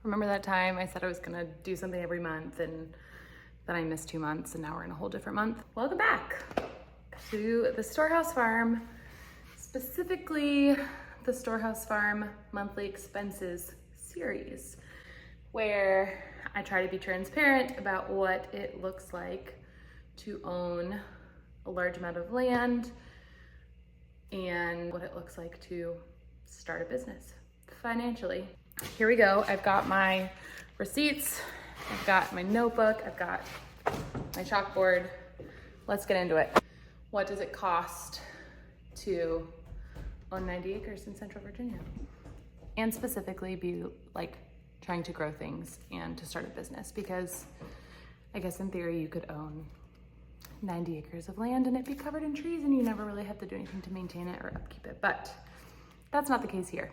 Remember that time I said I was gonna do something every month and then I missed 2 months and now we're in a whole different month? Welcome back to the Storehouse Farm, specifically the Storehouse Farm monthly expenses series, where I try to be transparent about what it looks like to own a large amount of land and what it looks like to start a business financially. Here we go. I've got my receipts, I've got my notebook, I've got my chalkboard. Let's get into it. What does it cost to own 90 acres in Central Virginia? And specifically be like trying to grow things and to start a business, because I guess in theory you could own 90 acres of land and it'd be covered in trees and you never really have to do anything to maintain it or upkeep it, but that's not the case here.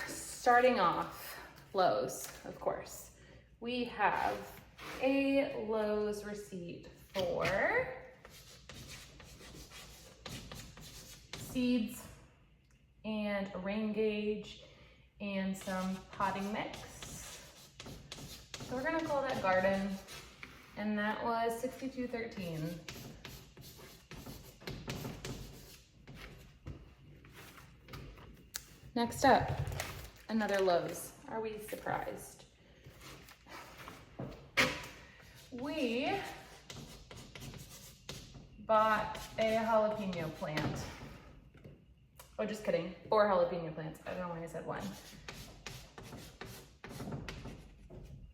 Starting off, Lowe's, of course. We have a Lowe's receipt for seeds and a rain gauge and some potting mix. So we're gonna call that garden, and that was $62.13. Next up, another Lowe's. Are we surprised? We bought a jalapeno plant. Oh, just kidding. 4 jalapeno plants. I don't know why I said 1.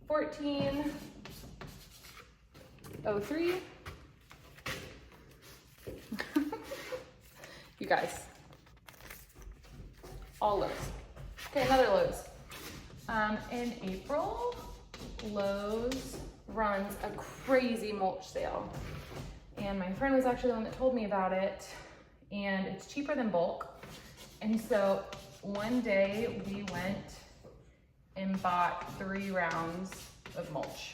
$14.03. You guys. All Lowe's. Okay, another Lowe's. In April, Lowe's runs a crazy mulch sale. And my friend was actually the one that told me about it. And it's cheaper than bulk. And so one day we went and bought 3 rounds of mulch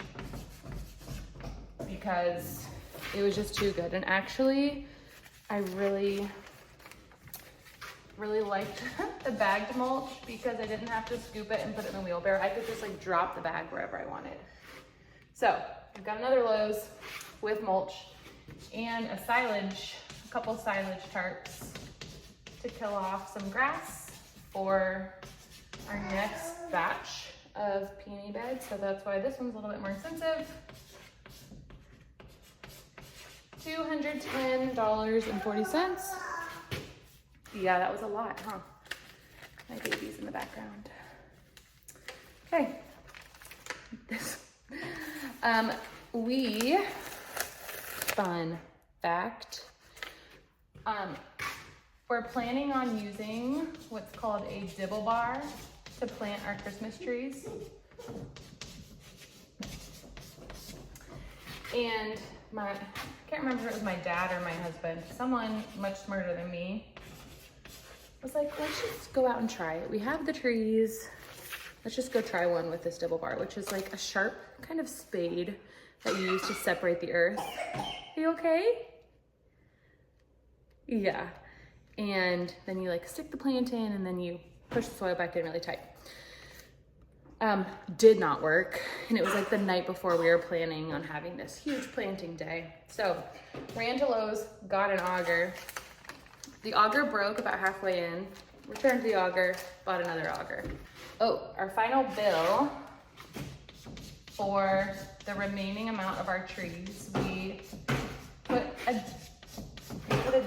because it was just too good. And actually, I really liked the bagged mulch because I didn't have to scoop it and put it in the wheelbarrow. I could just like drop the bag wherever I wanted. So I've got another Lowe's with mulch and a couple silage tarps to kill off some grass for our next batch of peony beds. So that's why this one's a little bit more expensive. $210.40. Yeah, that was a lot, huh? My baby's in the background. Okay. Fun fact, we're planning on using what's called a dibble bar to plant our Christmas trees. And I can't remember if it was my dad or my husband, someone much smarter than me was like, let's just go out and try it. We have the trees. Let's just go try one with this dibble bar, which is like a sharp kind of spade that you use to separate the earth. Are you okay? Yeah. And then you like stick the plant in and then you push the soil back in really tight. Did not work. And it was like the night before we were planning on having this huge planting day. So ran to Lowe's, got an auger. The auger broke about halfway in, returned the auger, bought another auger. Oh, our final bill for the remaining amount of our trees, we put a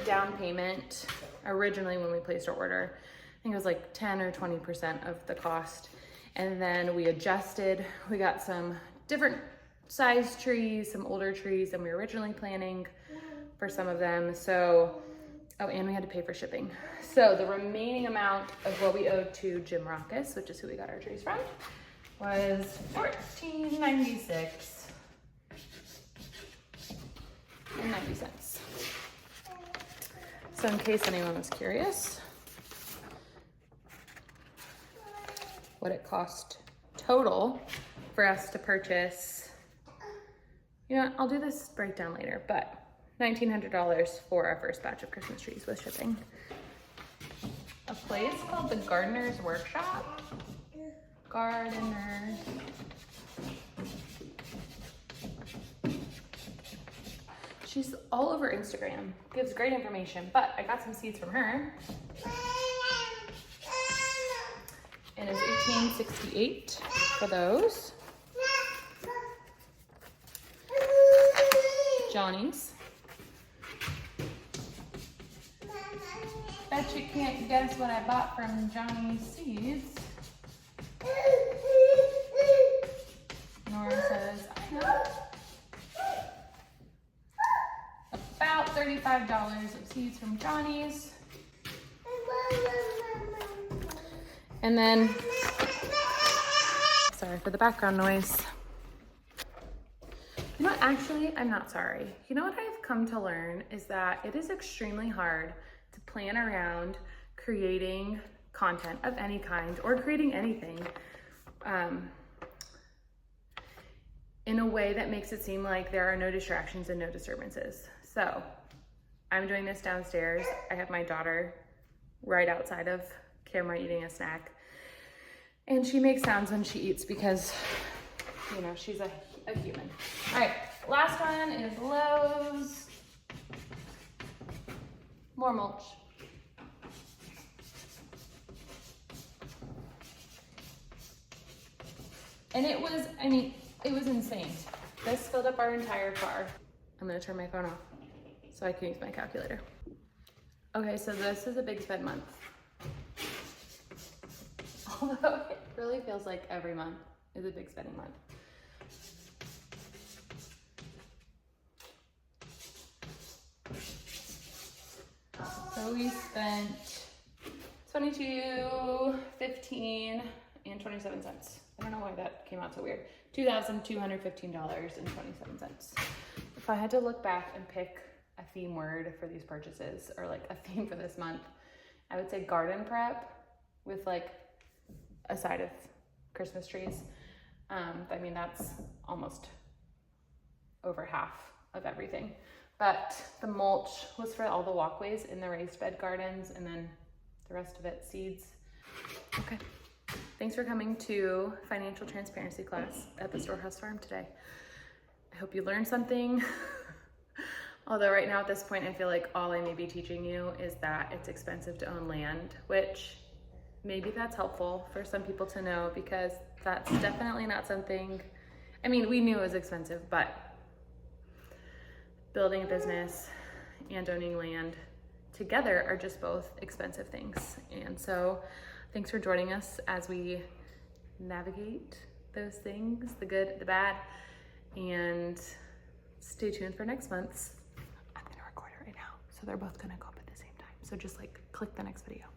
down payment originally when we placed our order. I think it was like 10 or 20% of the cost. And then we adjusted. We got some different size trees, some older trees than we were originally planning for some of them. So, oh, and we had to pay for shipping. So the remaining amount of what we owed to Jim Rockus, which is who we got our trees from, was $14.96.90. So in case anyone was curious what it cost total for us to purchase, you know, I'll do this breakdown later, but $1,900 for our first batch of Christmas trees with shipping. A place called the Gardener's Workshop. Gardener's. She's all over Instagram, gives great information, but I got some seeds from her. And it's $18.68 for those. Johnny's. Bet you can't guess what I bought from Johnny's Seeds. Nora says, I know. About $35 of seeds from Johnny's. And then, sorry for the background noise. You know what, actually, I'm not sorry. You know what I've come to learn is that it is extremely hard to plan around creating content of any kind or creating anything in a way that makes it seem like there are no distractions and no disturbances. So I'm doing this downstairs. I have my daughter right outside of camera eating a snack, and she makes sounds when she eats because, you know, she's a human. All right, last one is Lowe's. More mulch. And it was, I mean, it was insane. This filled up our entire car. I'm gonna turn my phone off so I can use my calculator. Okay, so this is a big spend month. Although it really feels like every month is a big spending month. So we spent $22.15 and 27 cents. I don't know why that came out so weird. $2,215.27. If I had to look back and pick a theme word for these purchases, or like a theme for this month, I would say garden prep with like a side of Christmas trees. I mean, that's almost over half of everything. But the mulch was for all the walkways in the raised bed gardens, and then the rest of it, seeds. Okay. Thanks for coming to financial transparency class at the Storehouse Farm today. I hope you learned something. Although right now at this point, I feel like all I may be teaching you is that it's expensive to own land, which maybe that's helpful for some people to know, because that's definitely not something, I mean, we knew it was expensive, but building a business and owning land together are just both expensive things. And so thanks for joining us as we navigate those things, the good, the bad, and stay tuned for next month's. I'm gonna record it right now, so they're both gonna go up at the same time. So just like click the next video.